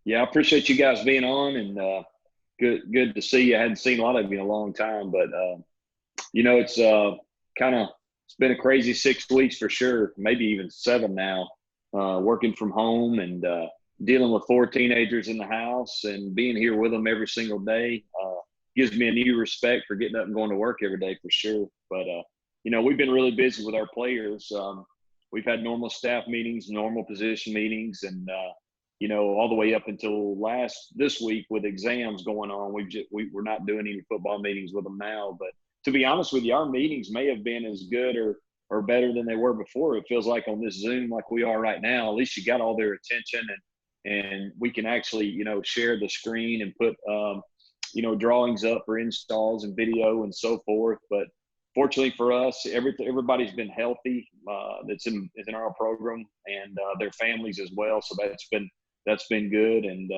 Yeah, I appreciate you guys being on, and good to see you. I hadn't seen a lot of you in a long time, but it's kind of it's been a crazy 6 weeks for sure, maybe even 7 now. Working from home and dealing with 4 teenagers in the house and being here with them every single day gives me a new respect for getting up and going to work every day for sure. But we've been really busy with our players. We've had normal staff meetings, normal position meetings, and all the way up until this week with exams going on. We're not doing any football meetings with them now. But to be honest with you, our meetings may have been as good or better than they were before. It feels like on this Zoom, like we are right now, at least you got all their attention, and we can actually, share the screen and put, drawings up for installs and video and so forth. But fortunately for us, everybody's been healthy that's in our program, and their families as well. So that's been good. And,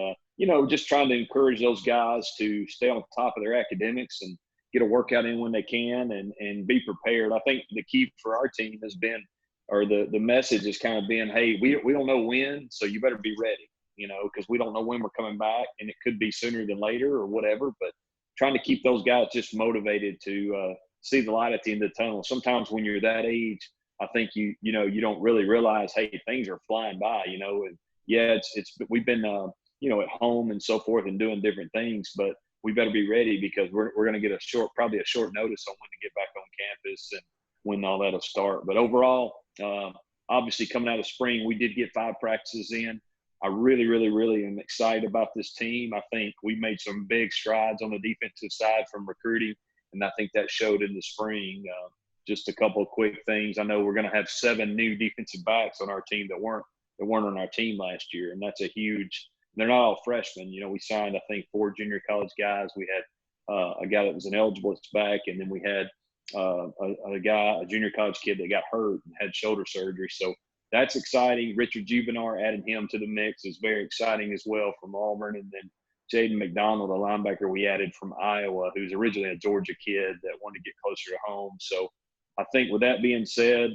just trying to encourage those guys to stay on top of their academics and get a workout in when they can and be prepared. I think the key for our team has been, or the message has kind of been, hey, we don't know when, so you better be ready, because we don't know when we're coming back, and it could be sooner than later or whatever. But trying to keep those guys just motivated to see the light at the end of the tunnel. Sometimes when you're that age, I think you don't really realize, hey, things are flying by, and yeah, we've been at home and so forth and doing different things, but we better be ready because we're going to get probably a short notice on when to get back on campus and when all that'll start. But overall, obviously coming out of spring, we did get 5 practices in. I really, really, really am excited about this team. I think we made some big strides on the defensive side from recruiting, and I think that showed in the spring. Just a couple of quick things. I know we're going to have 7 new defensive backs on our team that weren't on our team last year, and that's a huge. They're not all freshmen. We signed, I think, 4 junior college guys. We had a guy that was ineligible back, and then we had a junior college kid that got hurt and had shoulder surgery. So that's exciting. Richard Juvenar, adding him to the mix is very exciting as well from Auburn. And then Jaden McDonald, a linebacker we added from Iowa, who's originally a Georgia kid that wanted to get closer to home. So I think with that being said,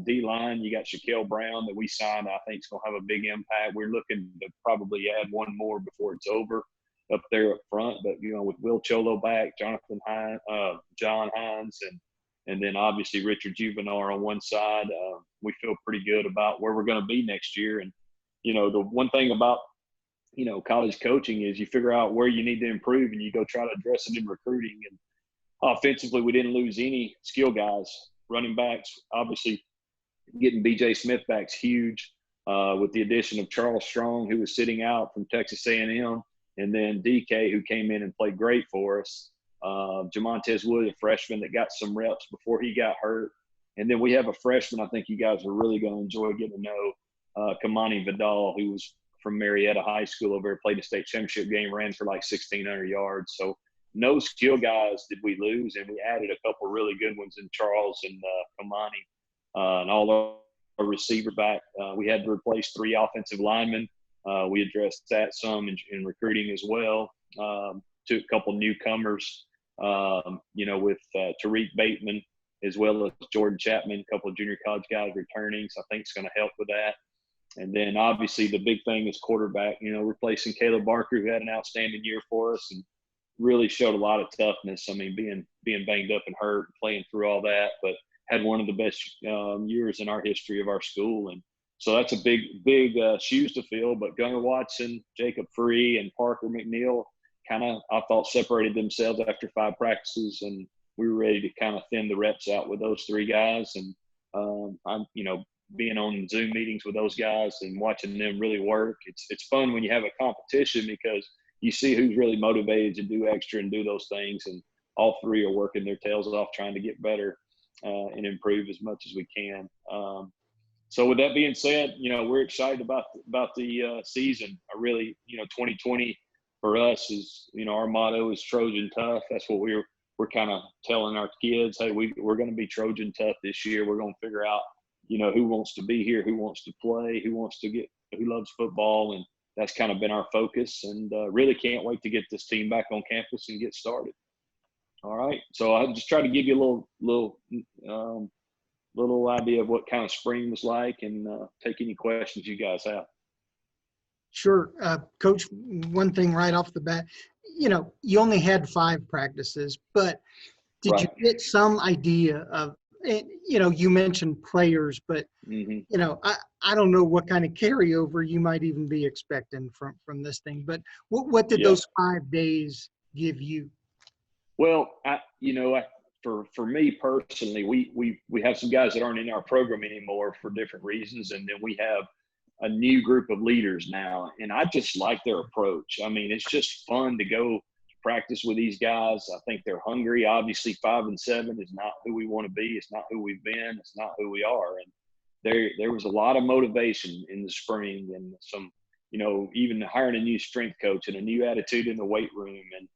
D-line, you got Shaquille Brown that we signed. I think it's going to have a big impact. We're looking to probably add 1 more before it's over up there up front. But, with Will Cholo back, John Hines, and then obviously Richard Juvenar on one side, we feel pretty good about where we're going to be next year. And, the one thing about, college coaching is you figure out where you need to improve and you go try to address it in recruiting. And offensively, we didn't lose any skill guys. Running backs, obviously, getting B.J. Smith back's huge with the addition of Charles Strong, who was sitting out from Texas A&M, and then DK, who came in and played great for us. Jamontez Wood, a freshman that got some reps before he got hurt. And then we have a freshman I think you guys are really going to enjoy getting to know, Kamani Vidal, who was from Marietta High School over there, played a state championship game, ran for like 1,600 yards. So no skill guys did we lose, and we added a couple really good ones in Charles and Kamani, and all our receiver back. We had to replace 3 offensive linemen. We addressed that some in recruiting as well. Took a couple newcomers, with Tariq Bateman as well as Jordan Chapman, a couple of junior college guys returning. So I think it's going to help with that. And then obviously the big thing is quarterback, replacing Kayla Barker, who had an outstanding year for us and really showed a lot of toughness. I mean, being banged up and hurt, playing through all that, but had one of the best years in our history of our school. And so that's a big shoes to fill. But Gunnar Watson, Jacob Free, and Parker McNeil kind of, I thought, separated themselves after 5 practices, and we were ready to kind of thin the reps out with those 3 guys. And I'm, being on Zoom meetings with those guys and watching them really work. It's fun when you have a competition because you see who's really motivated to do extra and do those things. And all 3 are working their tails off trying to get better and improve as much as we can. So with that being said, we're excited about the season. I really, 2020 for us is, our motto is Trojan tough. That's what we're kind of telling our kids. Hey, we're going to be Trojan tough this year. We're going to figure out, who wants to be here, who wants to play, who loves football. And that's kind of been our focus, and really can't wait to get this team back on campus and get started. All right. So I just try to give you a little idea of what kind of spring was like, and take any questions you guys have. Sure. Coach, one thing right off the bat, you only had 5 practices, but did you Right. get some idea of, you mentioned players, but, Hmm. I don't know what kind of carryover you might even be expecting from this thing, but what did Yeah. those 5 days give you? Well, for me personally, we have some guys that aren't in our program anymore for different reasons, and then we have a new group of leaders now, and I just like their approach. I mean, it's just fun to go practice with these guys. I think they're hungry. Obviously, 5-7 is not who we want to be. It's not who we've been. It's not who we are. And there was a lot of motivation in the spring, and some, even hiring a new strength coach and a new attitude in the weight room, and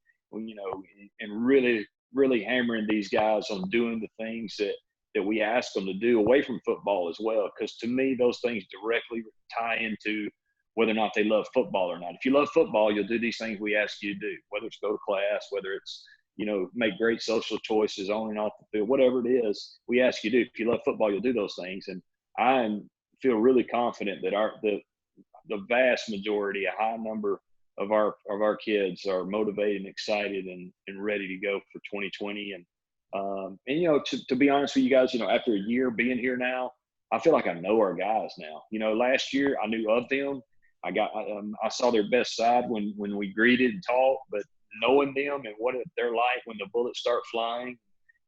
and really hammering these guys on doing the things that we ask them to do away from football as well. Because to me, those things directly tie into whether or not they love football or not. If you love football, you'll do these things we ask you to do, whether it's go to class, whether it's, make great social choices on and off the field, whatever it is, we ask you to do. If you love football, you'll do those things. And I feel really confident that the vast majority, a high number of our kids are motivated and excited and ready to go for 2020. And to be honest with you guys, after a year being here now, I feel like I know our guys now. Last year I knew of them. I saw their best side when we greeted and talked, but knowing them and what they're like when the bullets start flying,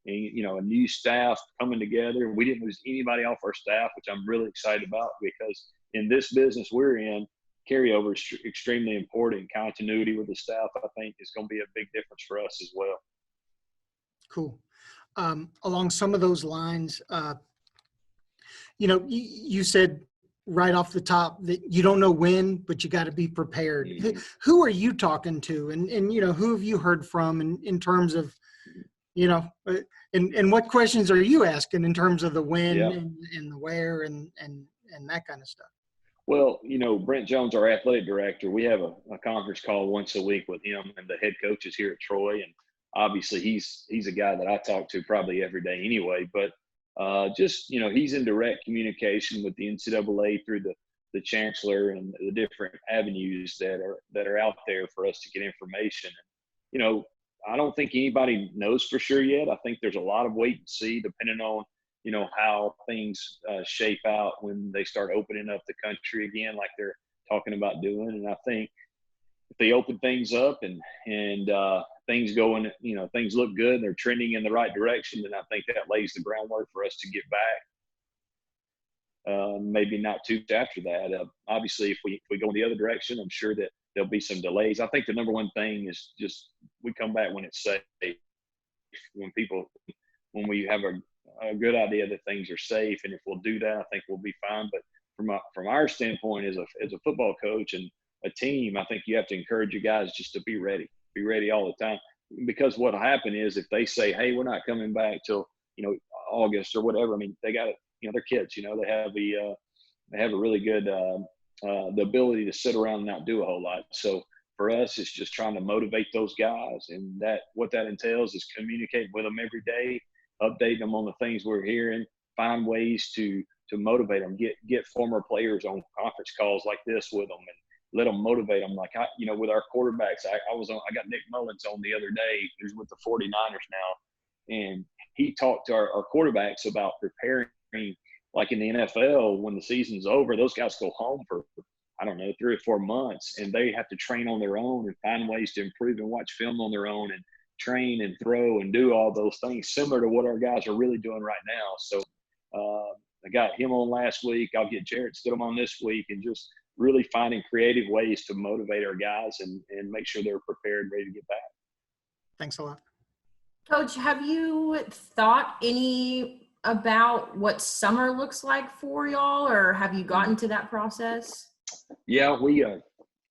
and a new staff coming together. We didn't lose anybody off our staff, which I'm really excited about, because in this business we're in, carryover is extremely important. Continuity with the staff, I think, is going to be a big difference for us as well. Cool. Along some of those lines, you said right off the top that you don't know when, but you got to be prepared. Mm-hmm. Who are you talking to? And who have you heard from in terms of, and what questions are you asking in terms of the when Yeah. and the where and that kind of stuff? Well, Brent Jones, our athletic director, we have a conference call once a week with him and the head coaches here at Troy. And obviously he's a guy that I talk to probably every day anyway, but he's in direct communication with the NCAA through the chancellor and the different avenues that are out there for us to get information. And, I don't think anybody knows for sure yet. I think there's a lot of wait and see depending on, how things shape out when they start opening up the country again, like they're talking about doing. And I think if they open things up and things going, things look good and they're trending in the right direction, then I think that lays the groundwork for us to get back. Maybe not too after that. Obviously, if we go in the other direction, I'm sure that there'll be some delays. I think the number one thing is just we come back when it's safe. When we have a good idea that things are safe, and if we'll do that, I think we'll be fine. But from our standpoint as a football coach and a team, I think you have to encourage your guys just to be ready all the time. Because what will happen is if they say, "Hey, we're not coming back till August or whatever," I mean, they got it. They're kids. They have a really good the ability to sit around and not do a whole lot. So for us, it's just trying to motivate those guys, and what that entails is communicating with them every day, updating them on the things we're hearing, find ways to motivate them, get former players on conference calls like this with them, and let them motivate them. Like with our quarterbacks, I got Nick Mullins on the other day, who's with the 49ers now, and he talked to our quarterbacks about preparing. Like in the NFL, when the season's over, those guys go home for, I don't know, 3 or 4 months, and they have to train on their own and find ways to improve and watch film on their own and train and throw and do all those things, similar to what our guys are really doing right now. So I got him on last week. I'll get Jarrett Stidham on this week, and just really finding creative ways to motivate our guys and make sure they're prepared, ready to get back. Thanks a lot. Coach, have you thought any about what summer looks like for y'all, or have you gotten to that process? Yeah, we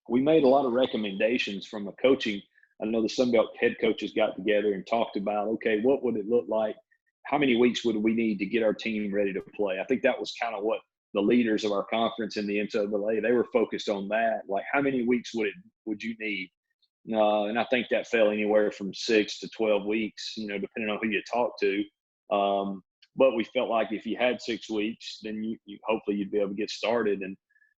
made a lot of recommendations from a coaching. I know the Sunbelt head coaches got together and talked about, okay, what would it look like? How many weeks would we need to get our team ready to play? I think that was kind of what the leaders of our conference in the NCAA, they were focused on that. Like, how many weeks would you need? And I think that fell anywhere from 6 to 12 weeks, depending on who you talk to. But we felt like if you had 6 weeks, then you hopefully you'd be able to get started. And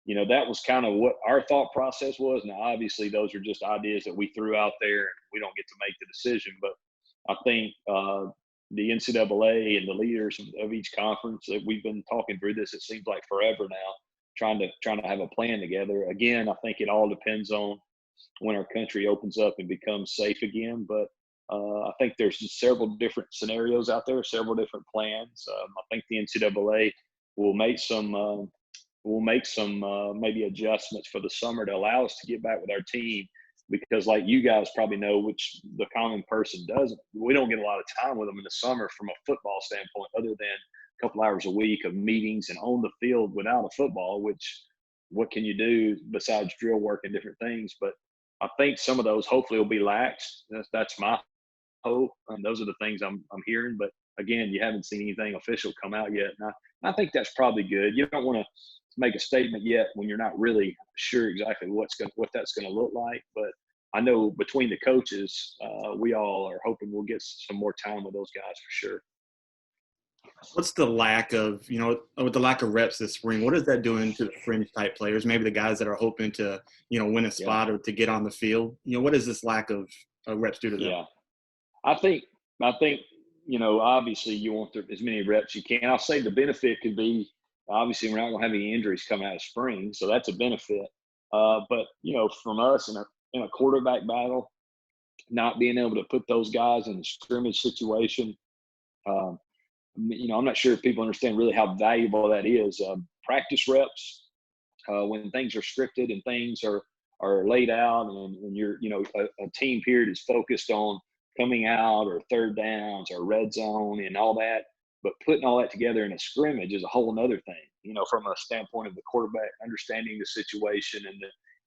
that was kind of what our thought process was. Now, obviously, those are just ideas that we threw out there, and we don't get to make the decision. But I think the NCAA and the leaders of each conference, that we've been talking through this, it seems like forever now, trying to have a plan together. Again, I think it all depends on when our country opens up and becomes safe again. But I think there's just several different scenarios out there, several different plans. I think the NCAA will make some maybe adjustments for the summer to allow us to get back with our team, because like you guys probably know, which the common person doesn't, we don't get a lot of time with them in the summer from a football standpoint, other than a couple hours a week of meetings and on the field without a football, which what can you do besides drill work and different things? But I think some of those hopefully will be laxed. That's my hope. And those are the things I'm hearing. But again, you haven't seen anything official come out yet. And I think that's probably good. You don't want to make a statement yet when you're not really sure exactly what that's going to look like. But I know between the coaches, we all are hoping we'll get some more time with those guys for sure. What's the lack of, with the lack of reps this spring, what is that doing to the fringe type players, maybe the guys that are hoping to, win a spot or to get on the field? What is this lack of reps do to them? Yeah, I think, obviously you want as many reps you can. I'll say the benefit could be, obviously we're not going to have any injuries come out of spring, so that's a benefit. But, from us in a quarterback battle, not being able to put those guys in a scrimmage situation, I'm not sure if people understand really how valuable that is. Practice reps, when things are scripted and things are laid out, and you're, a team period is focused on coming out or third downs or red zone and all that. But putting all that together in a scrimmage is a whole nother thing, from a standpoint of the quarterback understanding the situation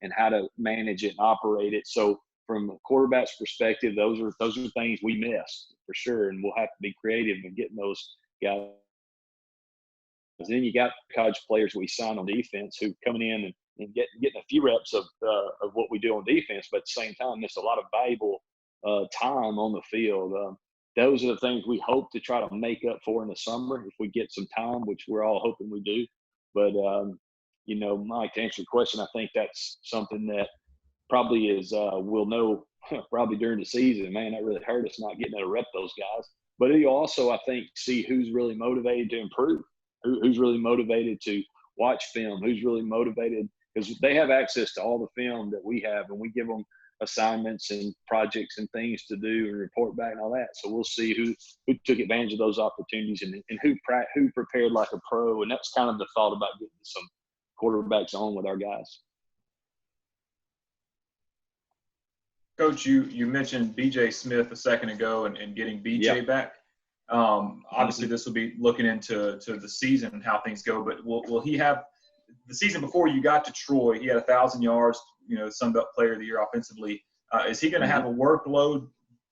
and how to manage it and operate it. So from a quarterback's perspective, those are things we missed for sure, and we'll have to be creative in getting those guys. Then you got college players we signed on defense who coming in and getting a few reps of what we do on defense, but at the same time miss a lot of valuable time on the field. Those are the things we hope to try to make up for in the summer if we get some time, which we're all hoping we do. But Mike, to answer your question, I think that's something that probably is we'll know probably during the season. Man, that really hurt us not getting to rep those guys. But you also, I think, see who's really motivated to improve, who's really motivated to watch film, who's really motivated, because they have access to all the film that we have, and we give them assignments and projects and things to do and report back and all that. So we'll see who took advantage of those opportunities and who prepared like a pro. And that's kind of the thought about getting some quarterbacks on with our guys. Coach, you mentioned BJ Smith a second ago and getting BJ back. Obviously, this will be looking into the season and how things go. But will he have the season before you got to Troy? He had 1,000 yards. Sun Belt Player of the Year offensively. Is he going to have a workload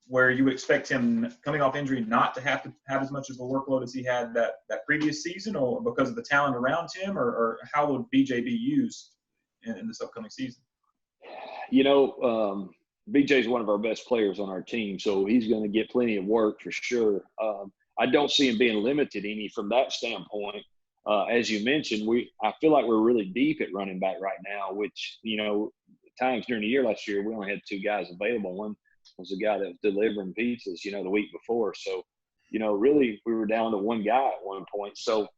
where you would expect him coming off injury not to have as much of a workload as he had that previous season, or because of the talent around him, or how would BJ be used in this upcoming season? BJ is one of our best players on our team, so he's going to get plenty of work for sure. I don't see him being limited any from that standpoint. As you mentioned, I feel like we're really deep at running back right now, which, times during the year last year, we only had 2 guys available. One was the guy that was delivering pizzas, the week before. So, really we were down to 1 guy at one point. So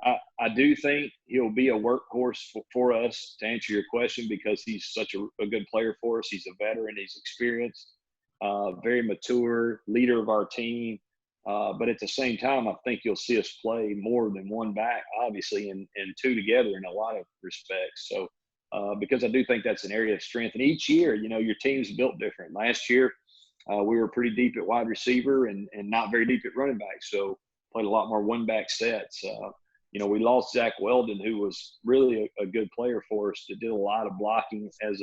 I do think he'll be a workhorse for us, to answer your question, because he's such a good player for us. He's a veteran. He's experienced, very mature, leader of our team. But at the same time, I think you'll see us play more than 1 back, obviously, and 2 together in a lot of respects. So, because I do think that's an area of strength. And each year, your team's built different. Last year, we were pretty deep at wide receiver and not very deep at running back. So played a lot more 1-back sets. We lost Zach Weldon, who was really a good player for us, that did a lot of blocking as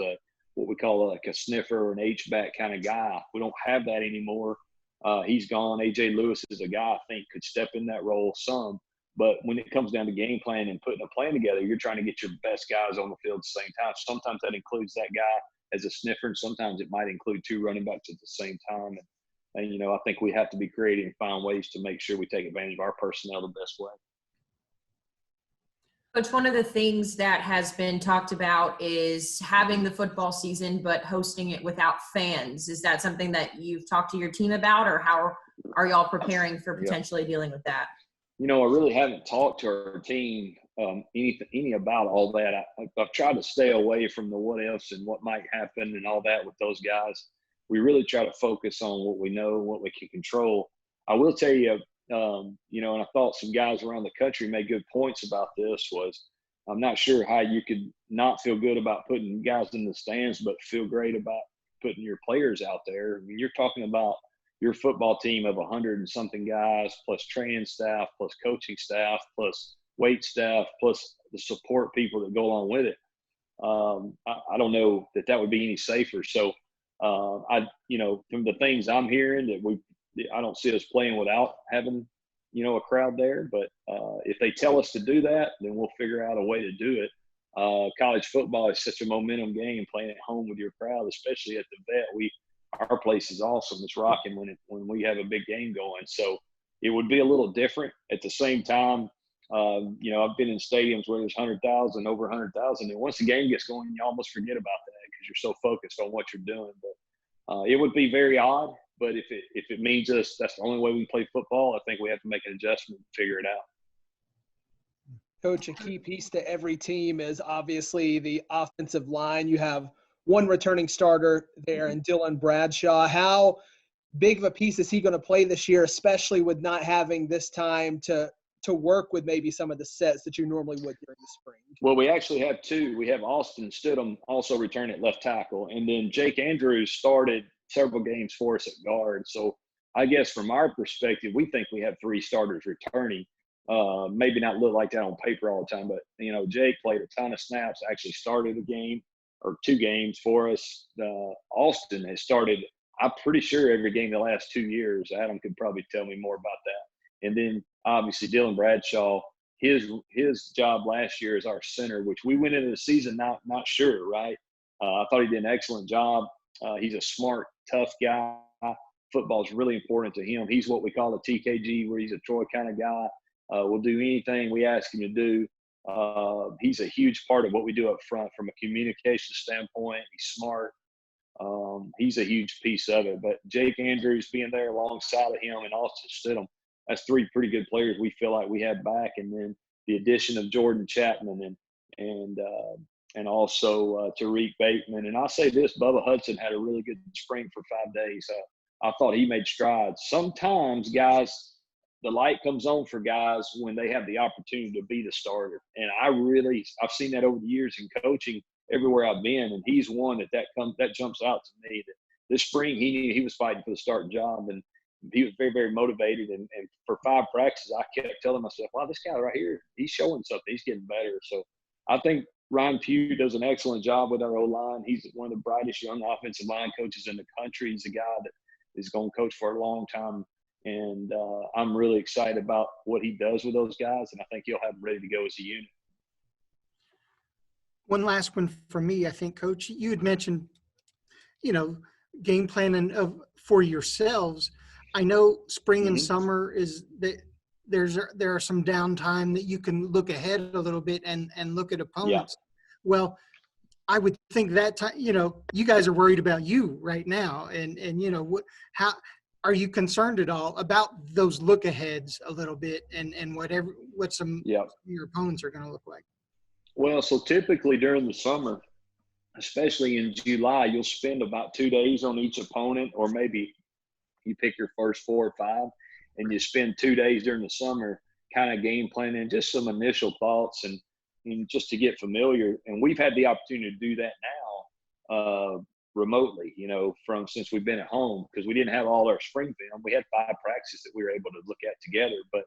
what we call like a sniffer or an H-back kind of guy. We don't have that anymore. He's gone. A.J. Lewis is a guy I think could step in that role some. But when it comes down to game plan and putting a plan together, you're trying to get your best guys on the field at the same time. Sometimes that includes that guy as a sniffer, and sometimes it might include 2 running backs at the same time. And I think we have to be creative and find ways to make sure we take advantage of our personnel the best way. Coach, one of the things that has been talked about is having the football season, but hosting it without fans. Is that something that you've talked to your team about, or how are y'all preparing for potentially dealing with that? I really haven't talked to our team any about all that. I've tried to stay away from the what ifs and what might happen and all that with those guys. We really try to focus on what we know, what we can control. I will tell you, and I thought some guys around the country made good points about this. Was I'm not sure how you could not feel good about putting guys in the stands, but feel great about putting your players out there. I mean, you're talking about your football team of 100 and something guys, plus training staff, plus coaching staff, plus weight staff, plus the support people that go along with it. I don't know that would be any safer. So, from the things I'm hearing, I don't see us playing without having, a crowd there. But if they tell us to do that, then we'll figure out a way to do it. College football is such a momentum game, playing at home with your crowd, especially at the Vet. Our place is awesome. It's rocking when we have a big game going. So it would be a little different. At the same time, I've been in stadiums where there's 100,000, over 100,000, and once the game gets going, you almost forget about that because you're so focused on what you're doing. But it would be very odd. But if it means that's the only way we play football, I think we have to make an adjustment and figure it out. Coach, a key piece to every team is obviously the offensive line. You have one returning starter there in Dillon Bradshaw. How big of a piece is he going to play this year, especially with not having this time to work with maybe some of the sets that you normally would during the spring? Well, we actually have two. We have Austin Stidham also returning at left tackle, and then Jake Andrews started several games for us at guard. So I guess from our perspective, we think we have three starters returning. Maybe not look like that on paper all the time, but, Jake played a ton of snaps, actually started a game or two games for us. Austin has started, I'm pretty sure, every game the last 2 years. Adam could probably tell me more about that. And then obviously Dillon Bradshaw, his job last year is our center, which we went into the season not sure, right? I thought he did an excellent job. He's a smart, tough guy. Football is really important to him. He's what we call a TKG, where he's a Troy kind of guy. Will do anything we ask him to do. He's a huge part of what we do up front from a communication standpoint. He's smart. He's a huge piece of it. But Jake Andrews being there alongside of him and Austin Stidham, that's three pretty good players we feel like we have back. And then the addition of Jordan Chapman and also Tariq Bateman. And I'll say this, Bubba Hudson had a really good spring for 5 days. I thought he made strides. Sometimes, guys, the light comes on for guys when they have the opportunity to be the starter. And I've seen that over the years in coaching everywhere I've been. And he's one that jumps out to me. That this spring he was fighting for the starting job, and he was very, very motivated. And for 5 practices, I kept telling myself, wow, this guy right here, he's showing something. He's getting better. So I think Ryan Pugh does an excellent job with our O-line. He's one of the brightest young offensive line coaches in the country. He's a guy that is going to coach for a long time. And I'm really excited about what he does with those guys, and I think he'll have them ready to go as a unit. One last one for me, I think, Coach. You had mentioned, game planning for yourselves. I know spring and summer is that there are some downtime that you can look ahead a little bit and look at opponents. Yeah. Well, I would think that time, you guys are worried about you right now, and how are you concerned at all about those look aheads a little bit and what some of your opponents are going to look like? Well, so typically during the summer, especially in July, you'll spend about 2 days on each opponent, or maybe you pick your first 4 or 5, and you spend 2 days during the summer kind of game planning, just some initial thoughts and just to get familiar. And we've had the opportunity to do that now remotely, since we've been at home, because we didn't have all our spring film. We had 5 practices that we were able to look at together, but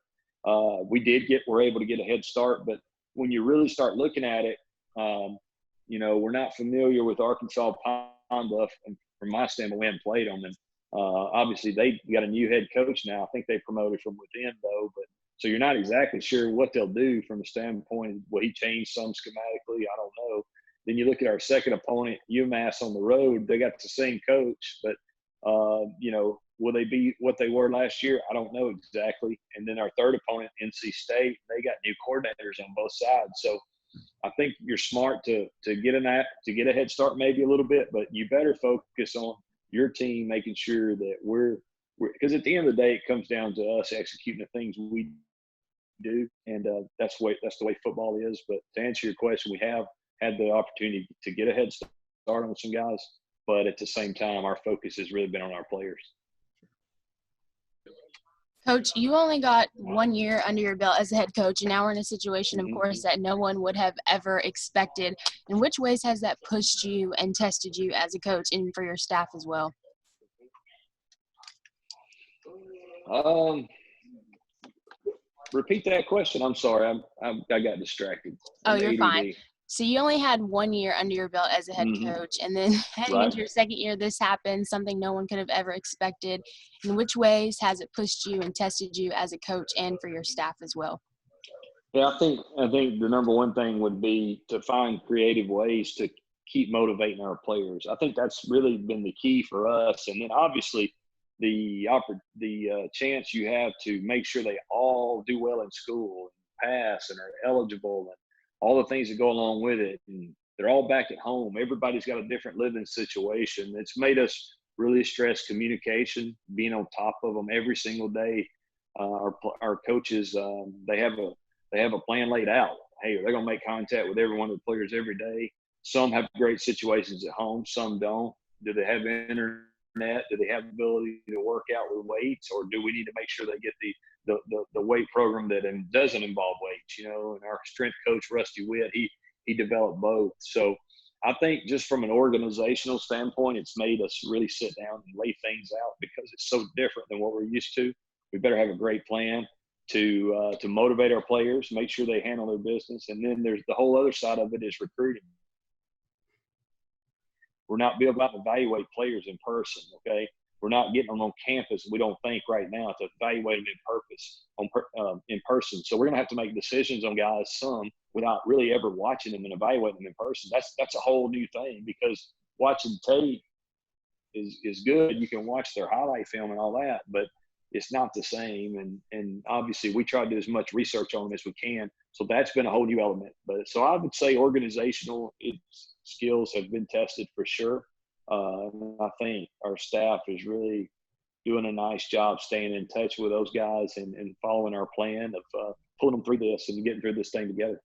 we're able to get a head start. But when you really start looking at it, we're not familiar with Arkansas Pine Bluff, and from my standpoint, we haven't played them. And obviously they got a new head coach now. I think they promoted from within though, but so you're not exactly sure what they'll do from the standpoint. Will he change some schematically? I don't know. Then you look at our second opponent, UMass on the road. They got the same coach, but will they be what they were last year? I don't know exactly. And then our third opponent, NC State, they got new coordinators on both sides. So I think you're smart to get a head start maybe a little bit, but you better focus on your team, making sure that we're because at the end of the day, it comes down to us executing the things we do, and that's the way football is. But to answer your question, we have had the opportunity to get a head start on some guys, but at the same time, our focus has really been on our players. Coach, you only got 1 year under your belt as a head coach, and now we're in a situation, of course, that no one would have ever expected. In which ways has that pushed you and tested you as a coach and for your staff as well? Repeat that question. I'm sorry. I got distracted. Oh, you're fine. So you only had 1 year under your belt as a head coach, and then heading into your second year, this happened, something no one could have ever expected. In which ways has it pushed you and tested you as a coach and for your staff as well? Yeah, I think the number one thing would be to find creative ways to keep motivating our players. I think that's really been the key for us. And then obviously the chance you have to make sure they all do well in school and pass and are eligible and all the things that go along with it. And they're all back at home. Everybody's got a different living situation. It's made us really stress communication, being on top of them every single day. Our coaches, they have a plan laid out. Hey, they're going to make contact with every one of the players every day. Some have great situations at home. Some don't. Do they have internet? Do they have the ability to work out with weights, or do we need to make sure they get the weight program that doesn't involve weights? And our strength coach, Rusty Witt, he developed both. So I think just from an organizational standpoint, it's made us really sit down and lay things out because it's so different than what we're used to. We better have a great plan to motivate our players, make sure they handle their business. And then there's the whole other side of it is recruiting. We're not being about to evaluate players in person, okay? We're not getting them on campus, we don't think right now, to evaluate them in person. So we're going to have to make decisions on guys, some, without really ever watching them and evaluating them in person. That's a whole new thing, because watching tape is good. You can watch their highlight film and all that, but it's not the same. And obviously we try to do as much research on them as we can. So that's been a whole new element. But so I would say organizational skills have been tested for sure. I think our staff is really doing a nice job staying in touch with those guys and following our plan of pulling them through this and getting through this thing together.